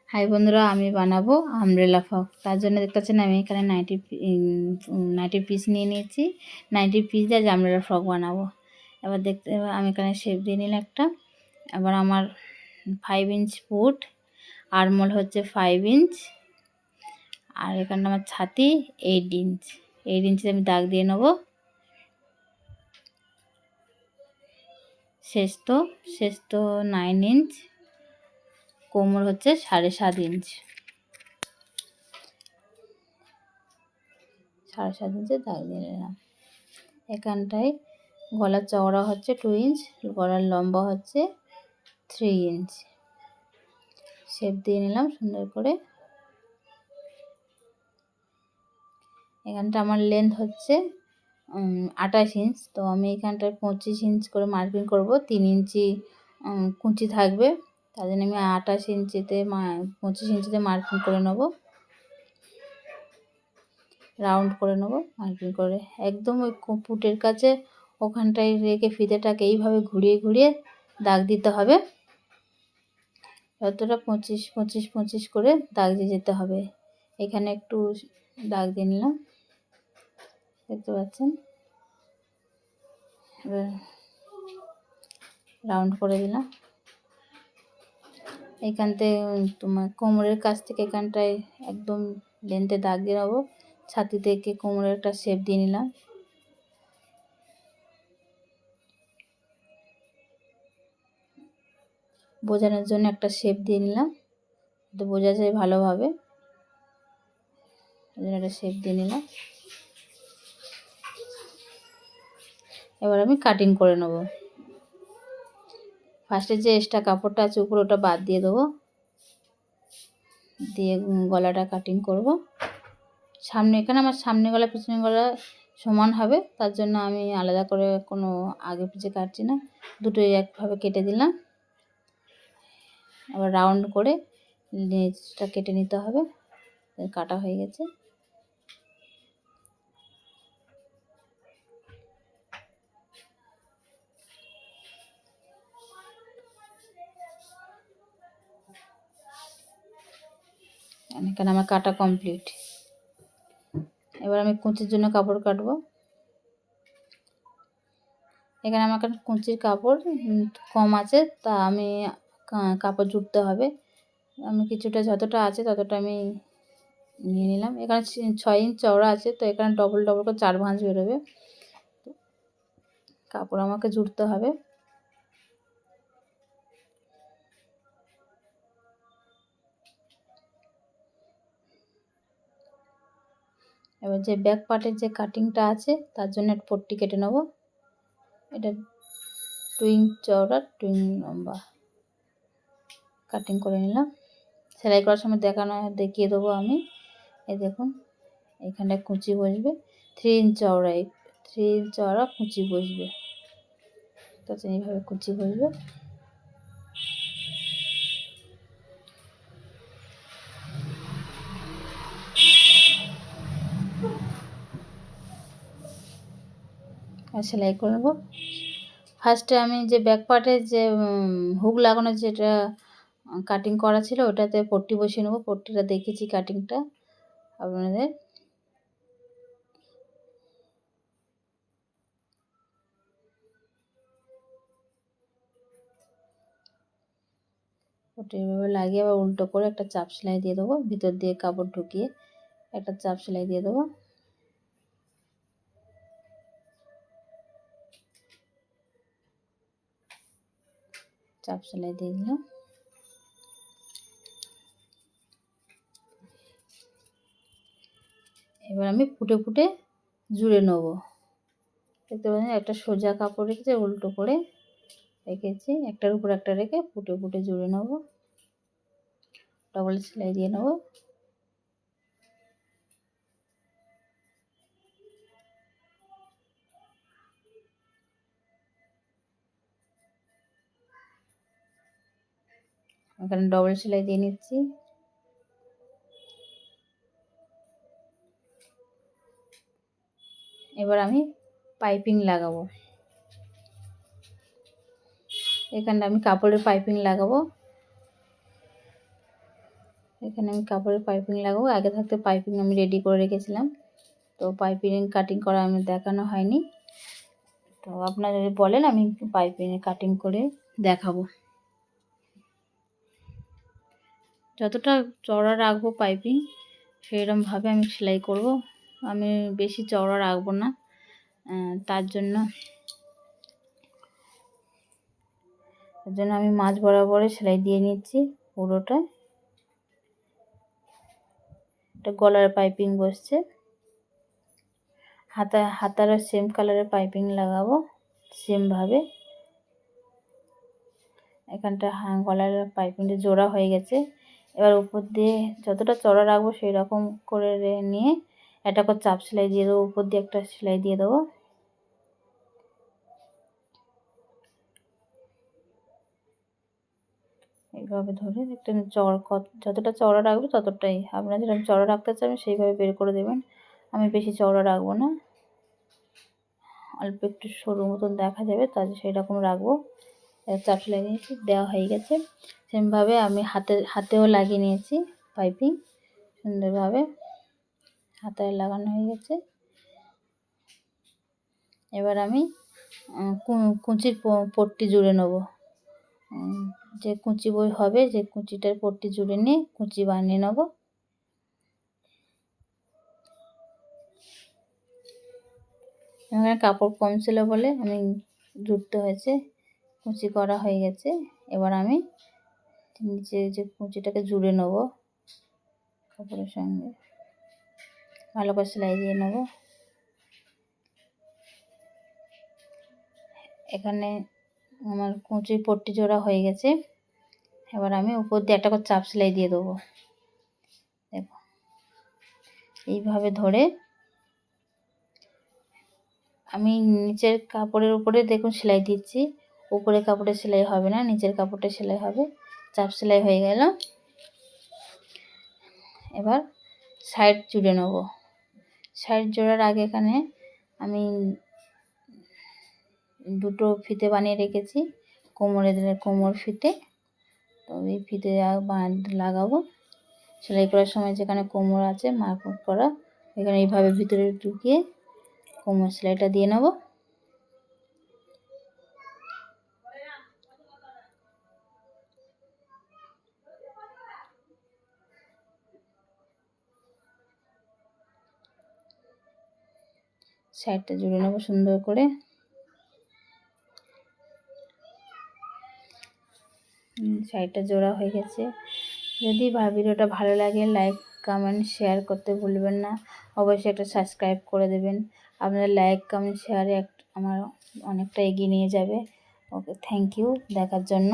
High বন্ধুরা, আমি বানাবো আমব্রেলা ফ্রক। তার জন্য দেখতে পাচ্ছেন আমি এখানে নাইটি পিস নিয়ে নিয়েছি। নাইটি পিস দিয়ে আজ আমব্রেলা ফ্রক বানাবো। এবার আমি এখানে শেপ দিয়ে নিলাম একটা। এবার আমার 5 ইঞ্চ ফুট, আরমোল হচ্ছে 5 ইঞ্চ, আর এখানে আমার ছাতি 8 ইঞ্চ। 8 ইঞ্চে আমি দাগ দিয়ে নেবো। শেষ তো 9 ইঞ্চ, কোমর হচ্ছে 7.5 ইঞ্চ। 7.5 ইঞ্চে দাগ দিয়ে নিলাম। এখানটায় গলার চওড়া হচ্ছে 2 ইঞ্চ, গলার লম্বা হচ্ছে 3 ইঞ্চ। শেপ দিয়ে নিলাম সুন্দর করে। এখানটা আমার লেন্থ হচ্ছে 28 ইঞ্চ, তো আমি এখানটায় 25 ইঞ্চ করে মার্কিং করব। 3 ইঞ্চি কুঁচি থাকবে, তার জন্য আমি 25 ইঞ্চিতে মার্কিং করে নেব। রাউন্ড করে নেব মার্কিং করে, একদম ওই পুটের কাছে ওখানটায় রেখে ফিতেটাকে এইভাবে ঘুরিয়ে ঘুরিয়ে দাগ দিতে হবে। যতটা 25 করে দাগ দিয়ে যেতে হবে। এখানে একটু দাগ দিয়ে নিলাম, দেখতে পাচ্ছেন। এবার রাউন্ড করে দিলাম। এইখানতে তোমার কোমরের কাছ থেকে এখানটায় একদম লেন্থে দাগ দিয়ে নেবো। ছাতি থেকে কোমরের একটা শেপ দিয়ে নিলাম। বোঝানোর জন্য একটা শেপ দিয়ে নিলাম, তো বোঝা যায় ভালোভাবে, একটা শেপ দিয়ে নিলাম। এবার আমি কাটিং করে নেব। ফার্স্টে যে এক্সট্রা কাপড়টা আছে উপরে ওটা বাদ দিয়ে দেবো, দিয়ে গলাটা কাটিং করব। এখানে আমার সামনে গলা পিছনে গলা সমান হবে, তার জন্য আমি আলাদা করে কোনো আগে পিছে কাটছি না, দুটোই একভাবে কেটে দিলাম। আবার রাউন্ড করে নিচটা কেটে নিতে হবে। কাটা হয়ে গেছে। এখানে আমার কাটা কমপ্লিট। এবার আমি কুঁচির জন্য কাপড় কাটবো। এখানে আমার কুঁচির কাপড় কম আছে, তা আমি কাপড় জুড়তে হবে। আমি কিছুটা যতটা আছে ততটা আমি নিয়ে নিলাম। এখানে 6 ইঞ্চ চওড়া আছে, তো এখানে ডবল করে 4 ভাঁজ বেরোবে। কাপড় আমাকে জুড়তে হবে। এবার যে ব্যাক পার্টের যে কাটিংটা আছে তার জন্য একটা পট্টি কেটে নেব। এটা 2 ইঞ্চ চওড়া 2 ইঞ্চ লম্বা কাটিং করে নিলাম। সেলাই করার সময় দেখিয়ে দেবো আমি। এই দেখুন, এখানটায় কুঁচি বসবে 3 ইঞ্চ চওড়ায়, 3 ইঞ্চ চওড়া কুঁচি বসবে। তাছাড়া এইভাবে কুঁচি বসবে। আর সেলাই করব। ফার্স্টে আমি যে ব্যাক পার্টের যে হুক লাগানো যেটা কাটিং করা ছিল ওটাতে পট্টি বসিয়ে নেবো। পট্টিটা দেখেছি কাটিংটা আপনাদের। পট্টি এভাবে লাগিয়ে আবার উল্টো করে একটা চাপ সেলাই দিয়ে দেবো। ভিতর দিয়ে কাপড় ঢুকিয়ে একটা চাপ সেলাই দিয়ে দেবো। চাপ সেলাই দিয়ে দিলাম। এবার আমি ফুটে ফুটে জুড়ে নেবো। দেখতে পাচ্ছেন একটা সোজা কাপড় রেখেছে, উল্টো করে রেখেছি, একটার উপর একটা রেখে ফুটে ফুটে জুড়ে নেব। ডবল সেলাই দিয়ে নেব। এখানে ডবল সেলাই দিয়ে নিচ্ছি। এবার আমি পাইপিং লাগাবো। এখানটা আমি কাপড়ের পাইপিং লাগাবো। এখানে আমি কাপড়ের পাইপিং লাগাবো। আগে থাকতে পাইপিং আমি রেডি করে রেখেছিলাম, তো পাইপিং কাটিং করা আমি দেখানো হয়নি। তো আপনারা যদি বলেন আমি পাইপিং কাটিং করে দেখাবো। যতটা চওড়া রাখবো পাইপিং সেরকমভাবে আমি সেলাই করব। আমি বেশি চওড়া রাখবো না, তার জন্য আমি মাঝ বরাবরে সেলাই দিয়ে নিচ্ছি পুরোটা। এটা গলার পাইপিং বসছে, হাতারও সেম কালারের পাইপিং লাগাবো সেমভাবে। এখানটা গলার পাইপিংটা জোড়া হয়ে গেছে। এবার উপর দিয়ে যতটা চড়া রাখবো সেই রকম করে নিয়ে একটা করে চাপ সেলাই দিয়ে দেবো, উপর দিয়ে একটা সেলাই দিয়ে দেবো। এইভাবে ধরে একটা যতটা চওড়া রাখবো ততটাই, আপনারা যেরকম চওড়া রাখতে চান সেইভাবে বের করে দেবেন। আমি বেশি চওড়া রাখবো না, অল্প একটু সরু মতন দেখা যাবে, তাহলে সেই রকম রাখবো। চাপ সেলাই নিয়েছি, দেওয়া হয়ে গেছে। সেমভাবে আমি হাতেও লাগিয়ে নিয়েছি পাইপিং সুন্দরভাবে, হাতে লাগানো হয়ে গেছে। এবার আমি কুঁচির পট্টি জুড়ে নেব। যে কুঁচি বই হবে, যে কুঁচিটার পট্টি জুড়ে নিয়ে কুঁচি বানিয়ে নেব। এখানে কাপড় কম ছিল বলে আমি জুড়তে হয়েছে, কুঁচি করা হয়ে গেছে। এবার আমি নিচে যে কুঁচিটাকে জুড়ে নেব কাপড়ের সঙ্গে, ভালো করে সেলাই দিয়ে নেব। এখানে আমার কুঁচির পট্টি জোড়া হয়ে গেছে। এবার আমি উপর দিয়ে একটা করে চাপ সেলাই দিয়ে দেবো। দেখো এইভাবে ধরে আমি নিচের কাপড়ের উপরে দেখুন সেলাই দিচ্ছি, উপরে কাপড়ে সেলাই হবে না, নিচের কাপড়টা সেলাই হবে। চাপ সেলাই হয়ে গেল। এবার সাইড জুড়ে নেব। সাইড জোড়ার আগে এখানে আমি দুটো ফিতে বানিয়ে রেখেছি, কোমর ফিতে। তো এই ফিতে লাগাবো। সেলাই করার সময় যেখানে কোমর আছে মার্ক করা, এখানে এইভাবে ভিতরে ঢুকিয়ে কোমর সেলাইটা দিয়ে নেব। সাইডটা জুড়ে নেব সুন্দর করে। সাইডটা জোড়া হয়ে গেছে। যদি ভিডিওটা ভালো লাগে লাইক কমেন্ট শেয়ার করতে ভুলবেন না। অবশ্যই একটা সাবস্ক্রাইব করে দেবেন। আপনার লাইক কমেন্ট শেয়ারে আমার অনেকটা এগিয়ে নিয়ে যাবে। ওকে, থ্যাংক ইউ দেখার জন্য।